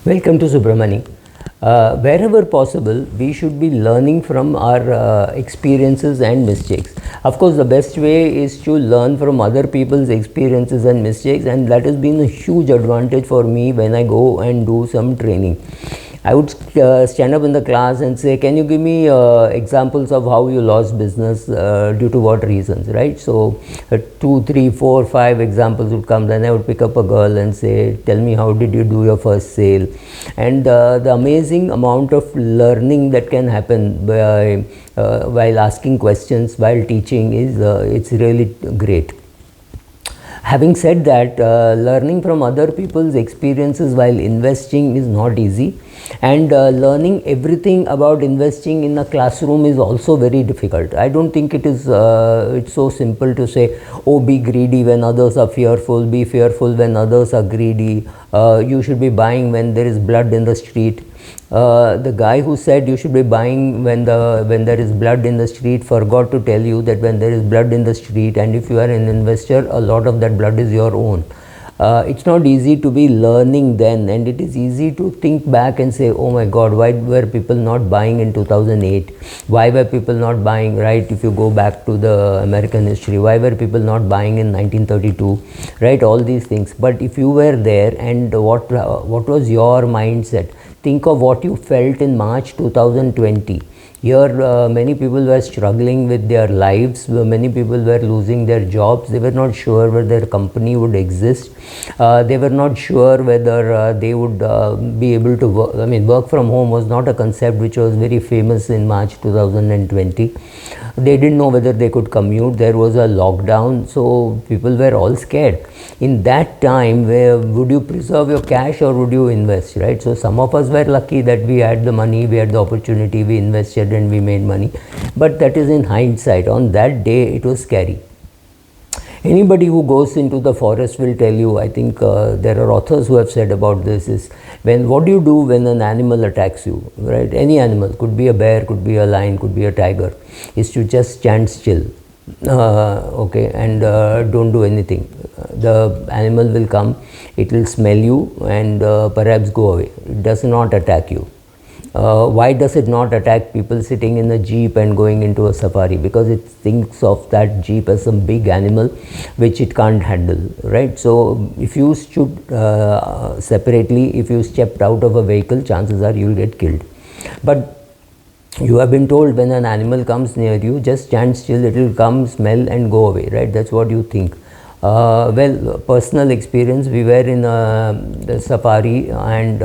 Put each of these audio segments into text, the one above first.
Welcome to Subramani. Wherever possible, we should be learning from our experiences and mistakes. Of course, the best way is to learn from other people's experiences and mistakes, and that has been a huge advantage for me when I go and do some training. I would stand up in the class and say, can you give me examples of how you lost business due to what reasons, right? So 2, 3, 4, 5 examples would come. Then I would pick up a girl and say, tell me, how did you do your first sale? And the amazing amount of learning that can happen by, while asking questions, while teaching is it's really great. Having said that, learning from other people's experiences while investing is not easy, and learning everything about investing in a classroom is also very difficult. I don't think it is it's so simple to say, oh, be greedy when others are fearful, be fearful when others are greedy, you should be buying when there is blood in the street. The guy who said you should be buying when there is blood in the street forgot to tell you that when there is blood in the street, and if you are an investor, a lot of that blood is your own. It's not easy to be learning then, and it is easy to think back and say, oh my god, why were people not buying in 2008? Why were people not buying, right? If you go back to the American history, why were people not buying in 1932, right? All these things. But if you were there, and what was your mindset? Think of what you felt in March 2020. Here, many people were struggling with their lives. Many people were losing their jobs. They were not sure whether their company would exist. They were not sure whether they would be able to work. I mean, work from home was not a concept which was very famous in March 2020. They didn't know whether they could commute. There was a lockdown, so people were all scared. In that time, where would you preserve your cash or would you invest, right? So some of us were lucky that we had the money, we had the opportunity, we invested and we made money. But that is in hindsight. On that day, it was scary. Anybody who goes into the forest will tell you, I think there are authors who have said about this, is what do you do when an animal attacks you, right? Any animal, could be a bear, could be a lion, could be a tiger, is to just stand still, okay, and don't do anything. The animal will come, it will smell you and perhaps go away. It does not attack you. Why does it not attack people sitting in a jeep and going into a safari? Because it thinks of that jeep as some big animal which it can't handle, right? So if you stood separately, if you stepped out of a vehicle, chances are you'll get killed. But you have been told, when an animal comes near you, just stand still, it will come, smell and go away, right? That's what you think. Well, personal experience, we were in the safari, and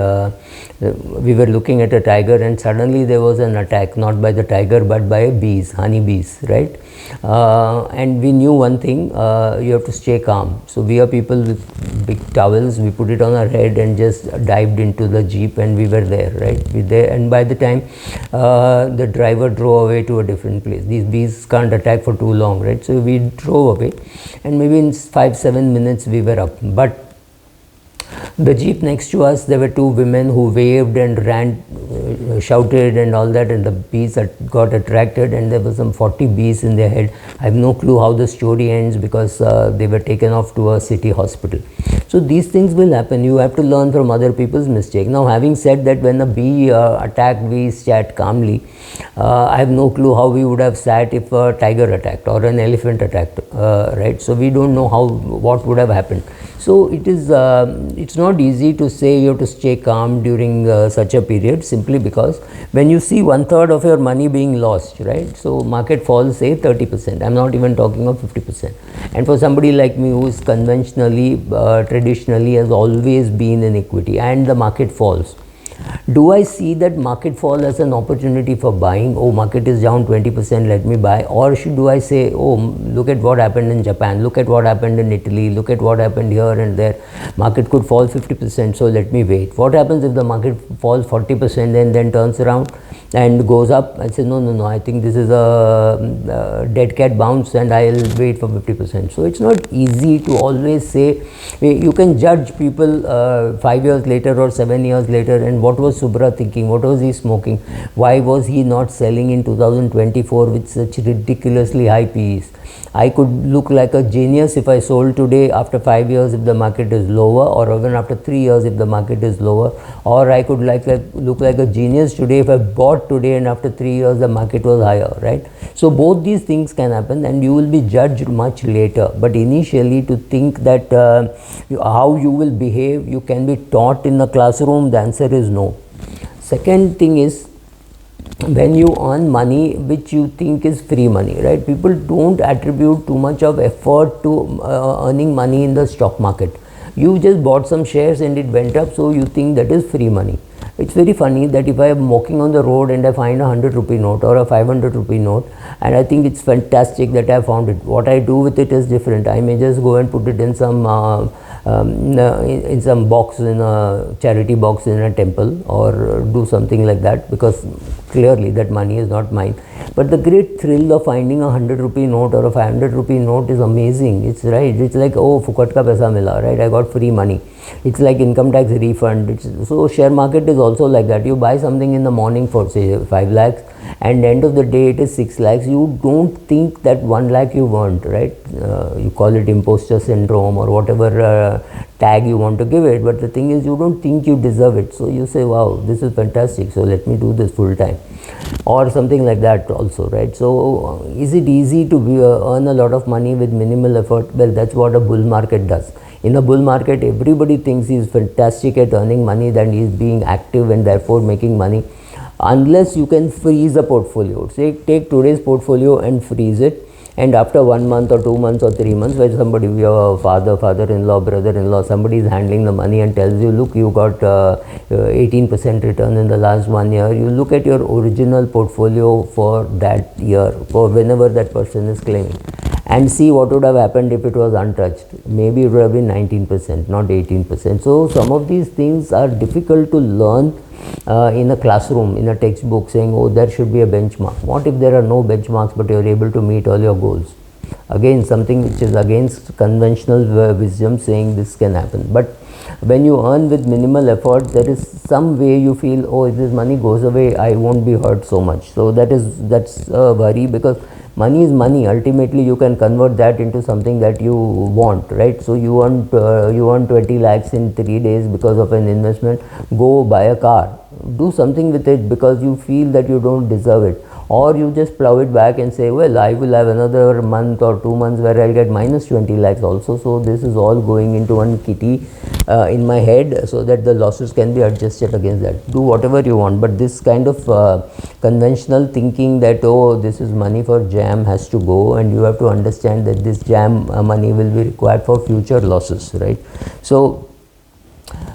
we were looking at a tiger, and suddenly there was an attack, not by the tiger but by bees, honey bees, right? And we knew one thing, you have to stay calm. So we are people with big towels, we put it on our head and just dived into the jeep, and we were there, right? And by the time the driver drove away to a different place. These bees can't attack for too long, right? So we drove away, and maybe in 5-7 minutes we were up. But the jeep next to us, there were two women who waved and ran, shouted and all that, and the bees got attracted, and there were some 40 bees in their head. I have no clue how the story ends, because they were taken off to a city hospital. So these things will happen. You have to learn from other people's mistakes. Now, having said that, when a bee attacked, we sat calmly. I have no clue how we would have sat if a tiger attacked or an elephant attacked, right? So we don't know what would have happened. So it is it's not easy to say you have to stay calm during such a period, simply because when you see 1/3 of your money being lost, right? So market falls, say 30%. I'm not even talking of 50%. And for somebody like me, who is conventionally, traditionally has always been in equity, and the market falls, do I see that market fall as an opportunity for buying? Oh, market is down 20%, let me buy. Or do I say, oh, look at what happened in Japan, look at what happened in Italy, look at what happened here and there, market could fall 50%, so let me wait. What happens if the market falls 40% and then turns around and goes up? I say, no, I think this is a dead cat bounce and I'll wait for 50%. So it's not easy to always say. You can judge people 5 years later or 7 years later, and What was Subra thinking? What was he smoking? Why was he not selling in 2024 with such ridiculously high PEs? I could look like a genius if I sold today after 5 years if the market is lower, or even after 3 years if the market is lower, or I could look like a genius today if I bought today and after 3 years the market was higher, right? So both these things can happen and you will be judged much later. But initially, to think that how you will behave, you can be taught in the classroom, the answer is no. Second thing is, when you earn money which you think is free money, right? People don't attribute too much of effort to earning money in the stock market. You just bought some shares and it went up, so you think that is free money. It's very funny that if I am walking on the road and I find a 100 rupee note or a 500 rupee note, and I think it's fantastic that I found it, what I do with it is different. I may just go and put it in some box, in a charity box in a temple, or do something like that, because clearly that money is not mine. But the great thrill of finding a 100 rupee note or a 500 rupee note is amazing. It's right. It's like, oh, fukat ka paisa mila, right? I got free money. It's like income tax refund. So share market is also like that. You buy something in the morning for say 5 lakhs, and end of the day it is 6 lakhs. You don't think that 1 lakh you earned, right? You call it imposter syndrome or whatever tag you want to give it, but the thing is, you don't think you deserve it. So you say, wow, this is fantastic, so let me do this full time, or something like that also, right? So is it easy to earn a lot of money with minimal effort? Well, that's what a bull market does. In a bull market, everybody thinks he's fantastic at earning money, that he's being active and therefore making money, unless you can freeze a portfolio. Say, take today's portfolio and freeze it, and after 1 month or 2 months or 3 months, where somebody, your father-in-law, brother-in-law, somebody is handling the money and tells you, look, you got 18% return in the last 1 year. You look at your original portfolio for that year, for whenever that person is claiming, and see what would have happened if it was untouched. Maybe it would have been 19%, not 18%. So some of these things are difficult to learn in a classroom, in a textbook, saying, oh, there should be a benchmark. What if there are no benchmarks but you are able to meet all your goals? Again, something which is against conventional wisdom, saying this can happen. But when you earn with minimal effort, there is some way you feel, oh, if this money goes away, I won't be hurt so much. So that's a worry, because money is money. Ultimately, you can convert that into something that you want, right? So you want 20 lakhs in 3 days because of an investment. Go buy a car, do something with it because you feel that you don't deserve it, or you just plow it back and say, well, I will have another month or 2 months where I'll get minus 20 lakhs also. So this is all going into one kitty in my head, so that the losses can be adjusted against that. Do whatever you want, but this kind of conventional thinking that, oh, this is money for jam, has to go, and you have to understand that this jam money will be required for future losses, right? So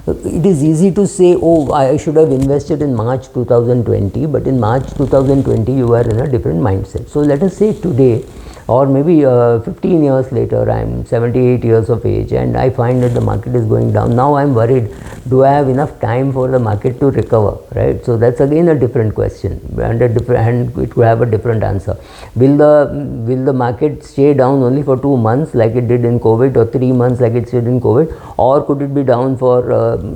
it is easy to say, oh, I should have invested in March 2020, but in March 2020 you are in a different mindset. So let us say today, or maybe 15 years later, I am 78 years of age and I find that the market is going down. Now I am worried, do I have enough time for the market to recover, right? So that's again a different question, and it could have a different answer. Will the market stay down only for 2 months like it did in COVID, or 3 months like it did in COVID, or could it be down for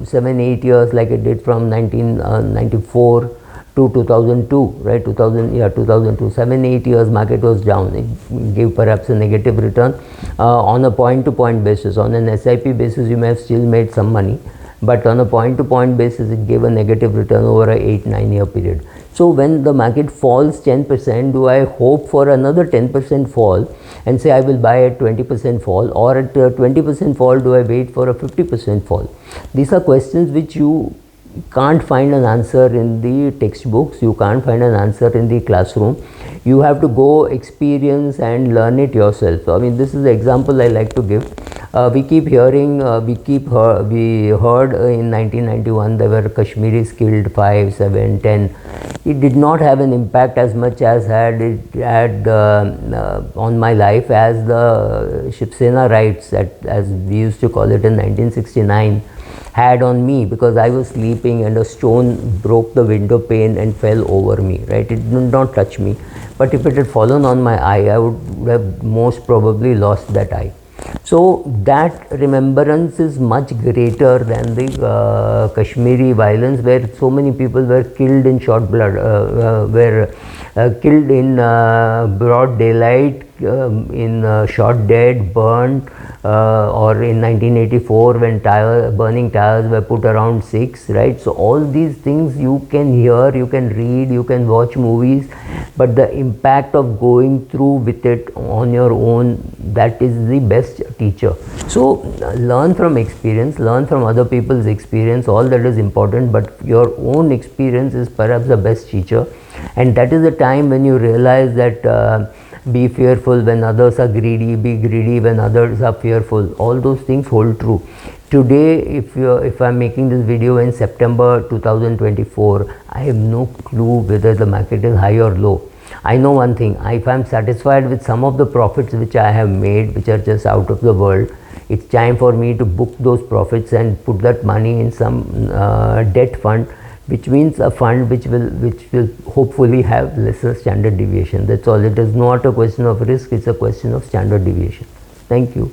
7-8 years like it did from 1994 to 2002, right? 2002, 7-8 years market was down. It gave perhaps a negative return on a point-to-point basis. On an SIP basis, you may have still made some money, but on a point-to-point basis, it gave a negative return over a 8-9 year period. So when the market falls 10%, do I hope for another 10% fall and say I will buy at 20% fall, or at 20% fall, do I wait for a 50% fall? These are questions which you can't find an answer in the textbooks, you can't find an answer in the classroom. You have to go experience and learn it yourself. So, I mean, this is the example I like to give. We keep hearing, we heard in 1991 there were Kashmiris killed 5, 7, 10. It did not have an impact as much as it had on my life as the Shiv Sena riots, as we used to call it in 1969, had on me, because I was sleeping and a stone broke the window pane and fell over me, right? It did not touch me, but if it had fallen on my eye, I would have most probably lost that eye. So that remembrance is much greater than the Kashmiri violence, where so many people were killed in short blood, were killed in broad daylight, in shot dead, burned, or in 1984 when burning tires were put around 6, right? So all these things you can hear, you can read, you can watch movies, but the impact of going through with it on your own, that is the best teacher. So learn from experience, learn from other people's experience, all that is important, but your own experience is perhaps the best teacher. And that is the time when you realize that be fearful when others are greedy, be greedy when others are fearful. All those things hold true. Today, if I'm making this video in September 2024, I have no clue whether the market is high or low. I know one thing: if I'm satisfied with some of the profits which I have made, which are just out of the world, it's time for me to book those profits and put that money in some debt fund, which means a fund which will hopefully have lesser standard deviation. That's all. It is not a question of risk, it's a question of standard deviation. Thank you.